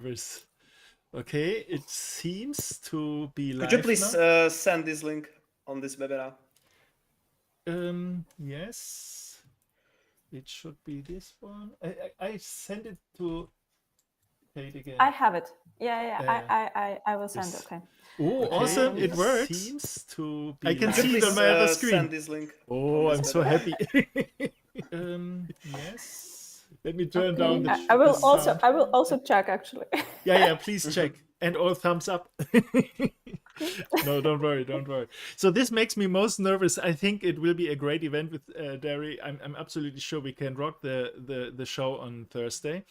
nervous. Okay, it seems to be Could you live please now. send this link on this webinar? Yes, it should be this one. I send it to Kate again. I have it. Yeah. I will send. Yes. Okay. Oh, Okay, awesome! It yes. works. Seems to be. I can Could you see it on please my other send screen. this link Oh, on I'm this so webinar? happy. Yes. Let me turn down the, I will the sound. I will also check actually. Yeah, please check. And all thumbs up. No, don't worry. So this makes me most nervous. I think it will be a great event with Derry. I'm absolutely sure we can rock the show on Thursday.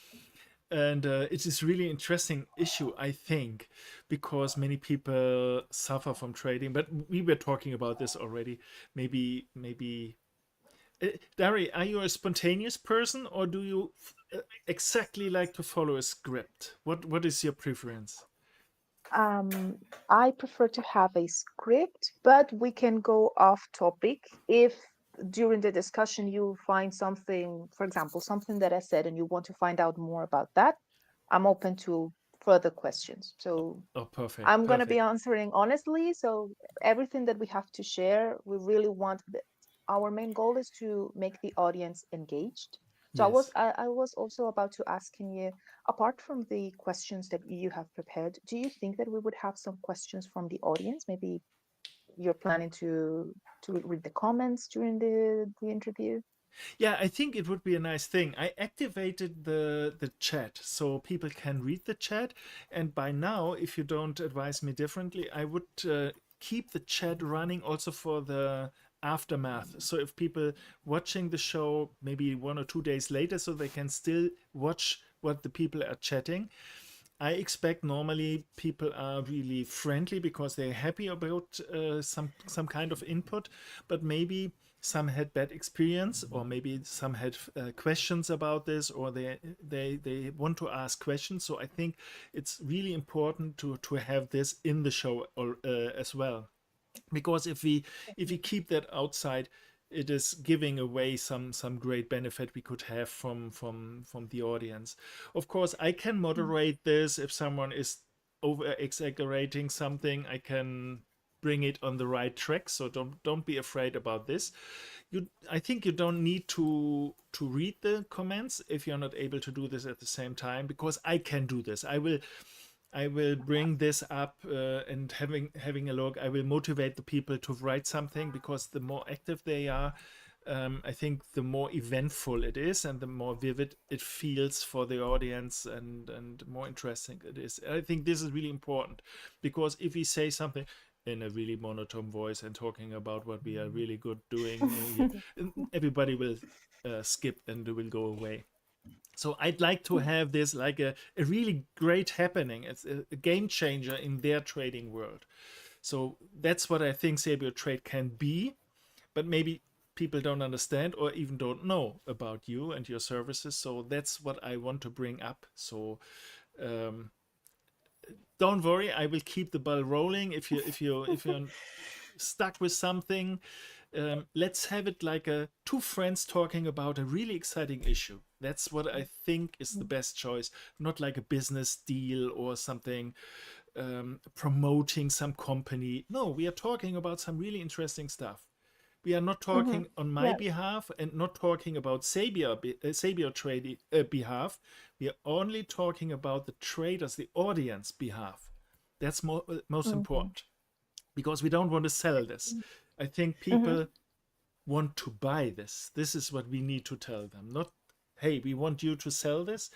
And it is really interesting issue, I think, because many people suffer from trading. But we were talking about this already. Maybe Dari, are you a spontaneous person, or do you exactly like to follow a script? What is your preference? I prefer to have a script, but we can go off topic if during the discussion you find something, for example, something that I said and you want to find out more about that. I'm open to further questions. So Oh, perfect. I'm going to be answering honestly. So everything that we have to share, we really want our main goal is to make the audience engaged. So Yes. I was also about to asking you, apart from the questions that you have prepared, do you think that we would have some questions from the audience? Maybe you're planning to read the comments during the interview? Yeah, I think it would be a nice thing. I activated the chat so people can read the chat, and by now, if you don't advise me differently, I would keep the chat running also for the aftermath. So if people watching the show maybe 1 or 2 days later, so they can still watch what the people are chatting. I expect normally people are really friendly because they're happy about some kind of input, but maybe some had bad experience, or maybe some had questions about this, or they want to ask questions. So I think it's really important to have this in the show as well, because if we keep that outside, it is giving away some great benefit we could have from the audience. Of course, I can moderate this. If someone is over exaggerating something, I can bring it on the right track. So don't be afraid about this. I think you don't need to read the comments if you're not able to do this at the same time, because I can do this. I will bring this up and having a look. I will motivate the people to write something, because the more active they are, I think the more eventful it is, and the more vivid it feels for the audience, and more interesting it is. I think this is really important, because if we say something in a really monotone voice and talking about what we are really good doing, everybody will skip and will go away. So I'd like to have this like a really great happening. It's a game changer in their trading world. So that's what I think Sabio Trade can be, but maybe people don't understand or even don't know about you and your services. So that's what I want to bring up. So um, don't worry, I will keep the ball rolling. If you're stuck with something, let's have it like two friends talking about a really exciting issue. That's what I think is the best choice. Not like a business deal or something, promoting some company. No, we are talking about some really interesting stuff. We are not talking on my behalf, and not talking about Sabio trade behalf. We are only talking about the traders, the audience behalf. That's most important, because we don't want to sell this. I think people want to buy this. This is what we need to tell them. Not, hey, we want you to sell this.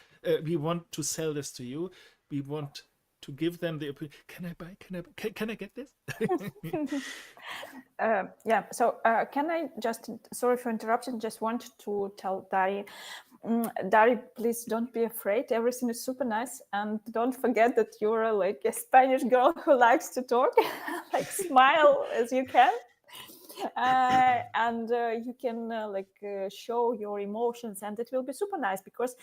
We want to sell this to you. We want to give them the opinion. Can I buy? Can I get this? Yeah. So can I just, sorry for interruption, just want to tell Dari, Dari, please don't be afraid. Everything is super nice, and don't forget that you're like a Spanish girl who likes to talk, like smile as you can. and you can show your emotions, and it will be super nice because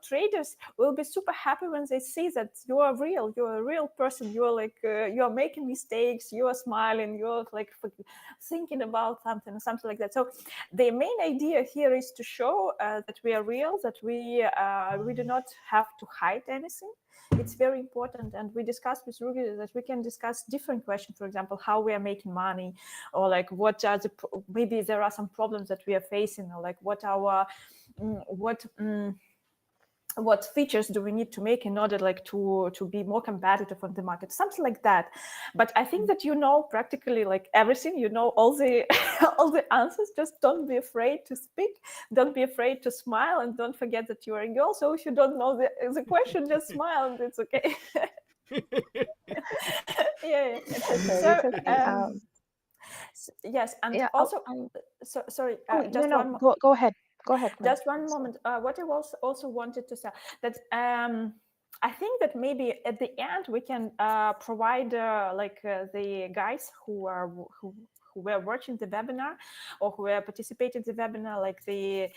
traders will be super happy when they see that you are real, you're a real person, you're you're making mistakes, you're smiling, you're thinking about something like that. So the main idea here is to show that we are real, that we do not have to hide anything. It's very important, and we discussed with Rüdiger that we can discuss different questions. For example, how we are making money, or what are maybe there are some problems that we are facing, or what features do we need to make in order to be more competitive on the market, something like that. But I think that practically everything, all the all the answers. Just don't be afraid to speak, don't be afraid to smile, and don't forget that you are a girl. So if you don't know the question, just smile and it's okay. Yeah. Okay, So it's okay. yes, and Yeah. also sorry, Oh, just no, one no. Go ahead. Go ahead, Gwen. just one moment. What I also wanted to say, that I think that maybe at the end we can provide the guys who were watching the webinar or who were participating in the webinar, the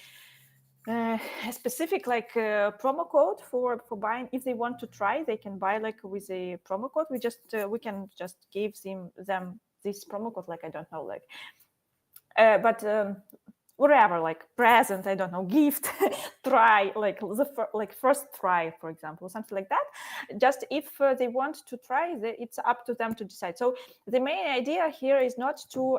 a specific promo code for buying. If they want to try, they can buy with a promo code. We can just give them this promo code, I don't know, but whatever, present, I don't know, gift, try, first try, for example, something like that. Just if they want to try, it's up to them to decide. So the main idea here is not to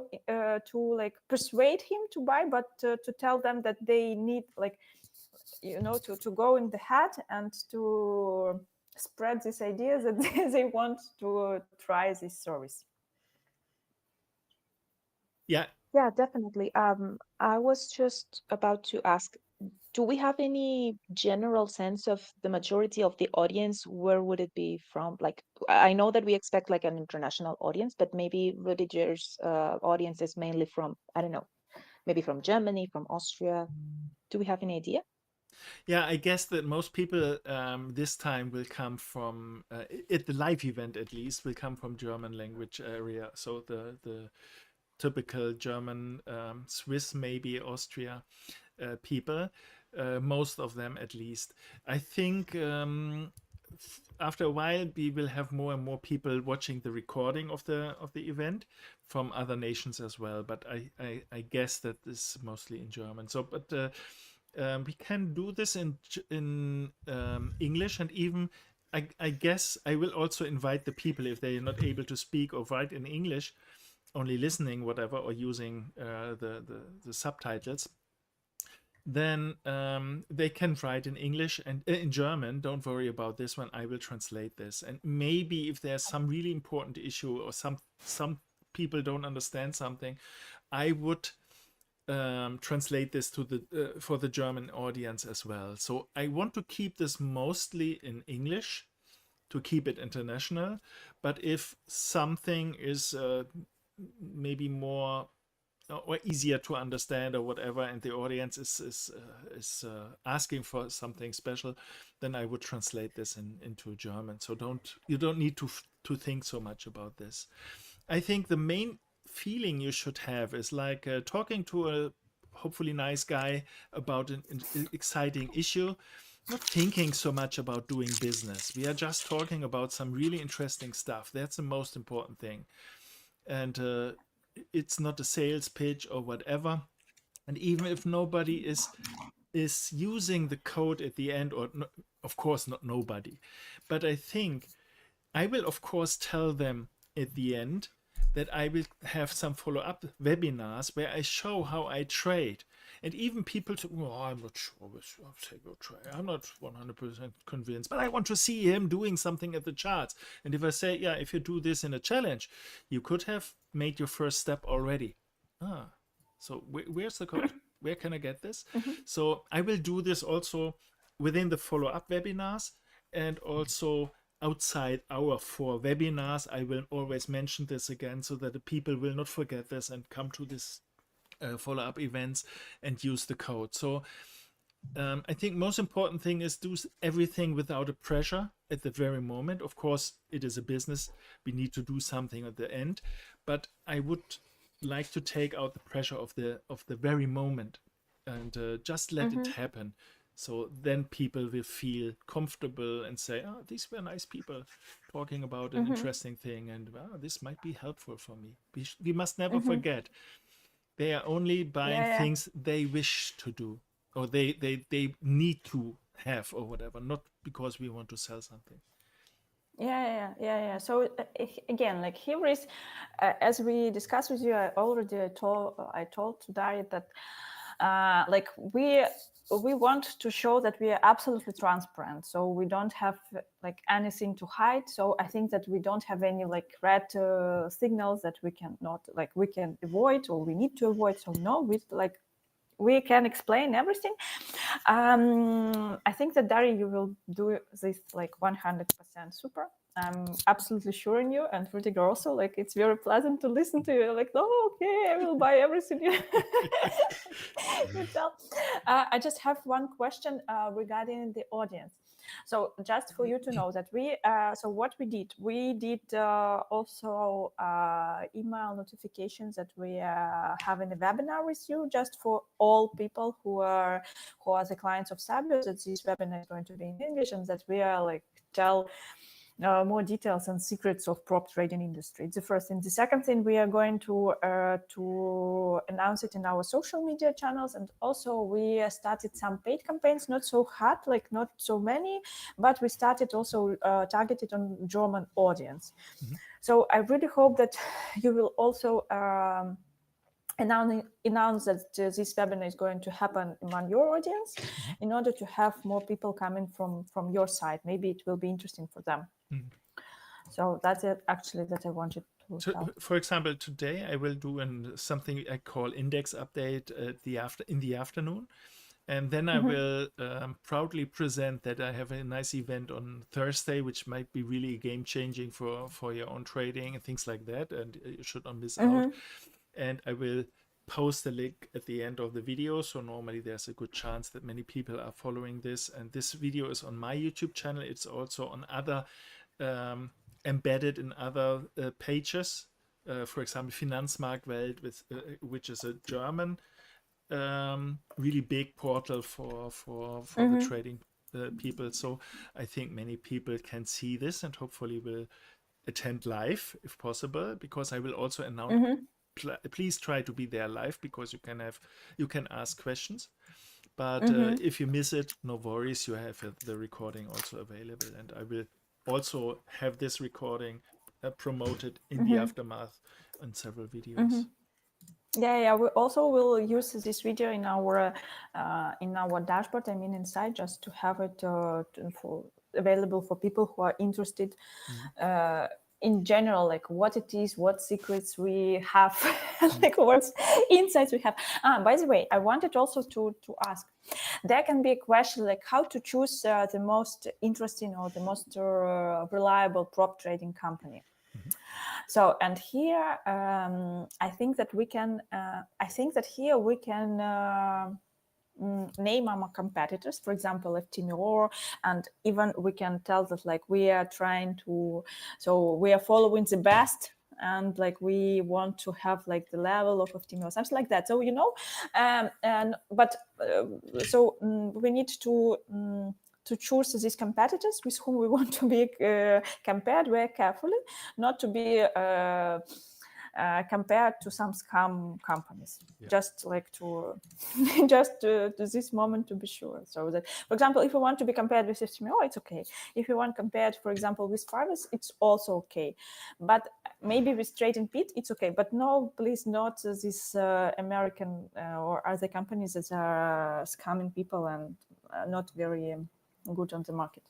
persuade him to buy, but to tell them that they need to go in the head and to spread this idea that they want to try this service. Yeah. Yeah, definitely. I was just about to ask, do we have any general sense of the majority of the audience? Where would it be from? I know that we expect an international audience, but maybe Rüdiger's audience is mainly from, I don't know, maybe from Germany, from Austria. Do we have any idea? Yeah, I guess that most people this time will come from, at the live event at least, will come from German language area. So the typical German, Swiss, maybe Austria people, most of them at least. I think after a while we will have more and more people watching the recording of the event from other nations as well. But I guess that is mostly in German. So, but we can do this in English, and even I guess I will also invite the people, if they are not able to speak or write in English, only listening, whatever, or using the subtitles, then they can write in English and in German. Don't worry about this one. I will translate this. And maybe if there's some really important issue or some people don't understand something, I would translate this to the for the German audience as well. So I want to keep this mostly in English to keep it international. But if something is maybe more or easier to understand or whatever, and the audience is asking for something special, then I would translate this into German. So you don't need to think so much about this. I think the main feeling you should have is talking to a hopefully nice guy about an exciting issue, not thinking so much about doing business. We are just talking about some really interesting stuff. That's the most important thing. And it's not a sales pitch or whatever. And even if nobody is using the code at the end, or no, of course not nobody, but I think I will of course tell them at the end that I will have some follow-up webinars where I show how I trade. And even people say, well, I'm not sure I'll take a try. I'm not 100% convinced, but I want to see him doing something at the charts. And if I say, yeah, if you do this in a challenge, you could have made your first step already. So where's the code? Where can I get this? So I will do this also within the follow-up webinars, and also outside our 4 webinars. I will always mention this again so that the people will not forget this and come to this follow-up events and use the code. So I think most important thing is do everything without a pressure at the very moment. Of course, it is a business. We need to do something at the end, but I would like to take out the pressure of the very moment, and just let it happen. So then people will feel comfortable and say, "Oh, these were nice people talking about an interesting thing, and this might be helpful for me." We must never forget they are only buying things they wish to do, or they need to have, or whatever, not because we want to sell something. Yeah. So again, like here is, as we discussed with you, I already told to Daria that like we want to show that we are absolutely transparent, so we don't have like anything to hide. So I think that we don't have any like red signals that we can avoid or we need to avoid. So no, we can explain everything. I think that Daria, you will do this like 100% super. I'm absolutely sure in you, and Rüdiger also. Like, it's very pleasant to listen to you. Like, oh, okay, I will buy everything you tell. I just have one question regarding the audience. So just for you to know that so what we did also email notifications that we are having a webinar with you, just for all people who are the clients of Sabio, that this webinar is going to be in English, and that we are like tell more details and secrets of prop trading industry. It's the first thing. The second thing, we are going to announce it in our social media channels, and also we started some paid campaigns, not so hard, like not so many, but we started also targeted on German audience. So I really hope that you will also announce that this webinar is going to happen among your audience, in order to have more people coming from your side. Maybe it will be interesting for them. So that's it, actually, that I wanted to tell. For example, today I will do something I call index update in the afternoon, and then I will proudly present that I have a nice event on Thursday, which might be really game changing for your own trading and things like that, and you should not miss out. And I will post the link at the end of the video, so normally there's a good chance that many people are following this. And this video is on my YouTube channel. It's also on other embedded in other pages, for example Finanzmarktwelt, which is a German really big portal for the trading people. So I think many people can see this and hopefully will attend live if possible, because I will also announce please try to be there live, because you can ask questions. But if you miss it, no worries, you have the recording also available, and I will also have this recording promoted in the aftermath on several videos. Yeah, we also will use this video in our dashboard, I mean inside, just to have it available for people who are interested in general, like what it is, what secrets we have, like what insights we have. By the way, I wanted also to ask, there can be a question like how to choose the most interesting or the most reliable prop trading company. So, and here I think that we can here we can name our competitors, for example FTMO, and even we can tell that like we are trying to, so we are following the best, and like we want to have like the level of FTMO, something like that. So we need to choose these competitors with whom we want to be compared very carefully, not to be compared to some scam companies. Just like to this moment to be sure. So that, for example, if you want to be compared with FTMO, it's okay. If you want compared, for example, with Farvis, it's also okay. But maybe with Trade and Pit, it's okay. But no, please, not this American or other companies that are scamming people and not very good on the market.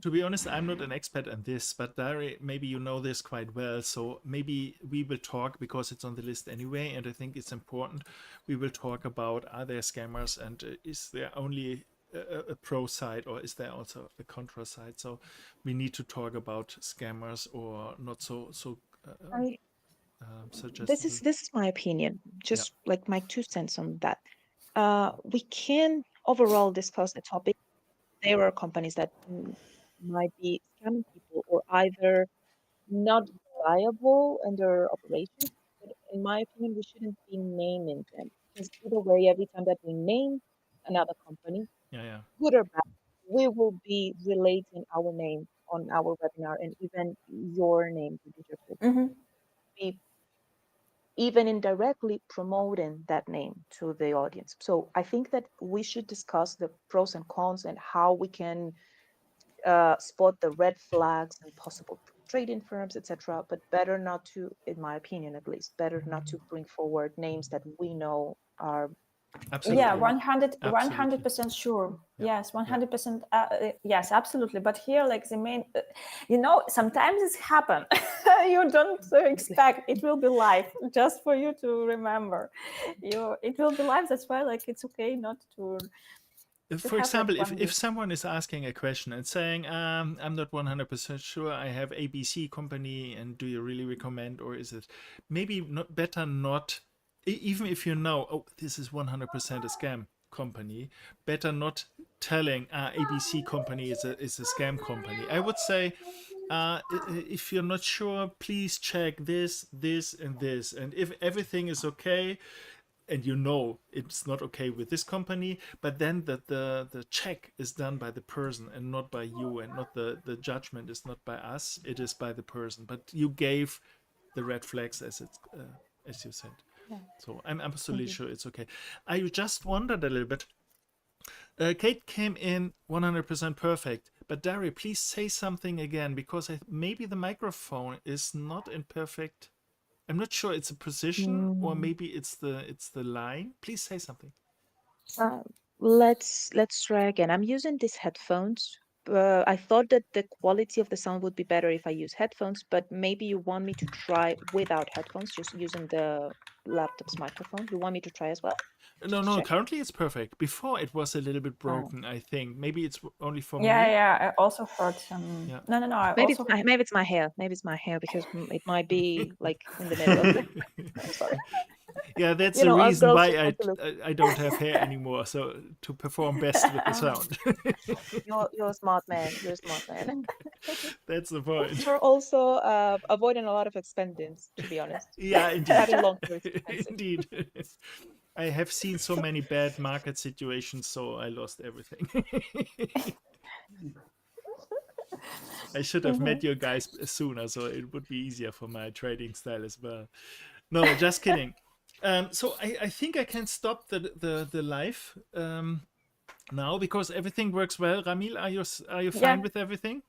To be honest, I'm not an expert on this, but Dari, maybe you know this quite well. So maybe we will talk, because it's on the list anyway, and I think it's important. We will talk about, are there scammers, and is there only a pro side, or is there also a contra side? So we need to talk about scammers or not so suggestible. This is my opinion, just like my 2 cents on that. We can overall discuss the topic. There are companies that might be scamming people or either not reliable in their operations. But in my opinion, we shouldn't be naming them because either way, every time that we name another company, Yeah. good or bad, we will be relating our name on our webinar, and even your name, Rüdiger, could Hmm. be even indirectly promoting that name to the audience. So I think that we should discuss the pros and cons and how we can spot the red flags and possible trading firms, etc. But better not to, in my opinion at least, better not to bring forward names that we know are Absolutely. Yeah, maybe not. 100% sure. Yeah. Yes, 100%. Yes, absolutely. But here, like the main, you know, sometimes it's happen. You don't expect it will be live. Just for you to remember, it will be live. That's why, like, it's okay not to. For have, example, like, if someone is asking a question and saying, I'm not 100% sure, I have ABC company, and do you really recommend, or is it maybe not better not, even if you know, oh, this is 100% a scam company, better not telling ABC company is a scam company. I would say, if you're not sure, please check this, and this, and if everything is okay, and you know it's not okay with this company, but then the check is done by the person and not by you, and not the judgment is not by us, it is by the person, but you gave the red flags as you said. Yeah. So I'm absolutely Indeed. sure it's okay. I just wondered a little bit. Kate came in 100% perfect, but Dari, please say something again, because maybe the microphone is not in perfect. I'm not sure it's a position, or Mm, maybe it's the line. Please say something. uh, let's try again. I'm using these headphones. I thought that the quality of the sound would be better if I use headphones, but maybe you want me to try without headphones, just using the laptop's microphone. You want me to try as well? No, Just to no, check. currently it's perfect. Before it was a little bit Oh. broken, I think. Maybe it's only for Yeah, me. yeah. I also heard some. Yeah. No, no, no. I Maybe it's also. my hair. Maybe it's my hair because it might be like in the middle of the. I'm sorry. Yeah, that's You the know, us reason girls why just want to look. I don't have hair anymore. So to perform best with the sound. You're a smart man. You're a smart man. That's the point. You're also avoiding a lot of expenses, to be honest. Yeah, indeed. Having long hair is expensive. Indeed. I have seen so many bad market situations, so I lost everything. I should have met you guys sooner, so it would be easier for my trading style as well. No, just kidding. So I think I can stop the live now, because everything works well. Ramil, are you Yeah. fine with everything?